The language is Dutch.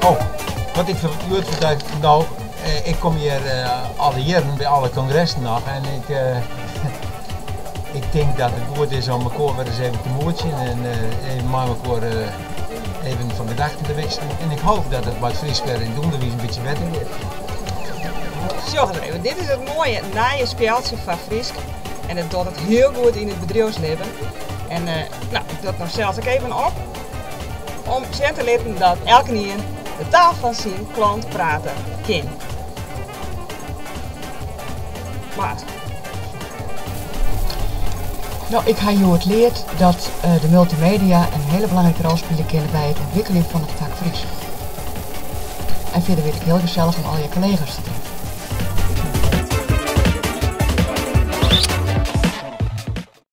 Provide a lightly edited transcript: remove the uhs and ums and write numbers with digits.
Oh, wat ik verteld, nou, ik kom hier alle jaren bij alle congressen nog en ik denk dat het goed is om elkaar weer eens even te moetsen en even met elkaar even van gedachten te wisselen. En ik hoop dat het wat Friesker in het onderwijs een beetje beter wordt. Zo even, dit is het mooie naaie speeltje van Friesk. En het doet het heel goed in het bedrijfsleven. En nou, ik doe het nog zelfs ook even op. Om te leren dat elke nien de taal van zijn klant praten kan. Wat? Nou, ik heb je het leerd dat de multimedia een hele belangrijke rol spelen kunnen bij het ontwikkelen van het vak Fries. En verder weet ik heel gezellig om al je collega's te treffen.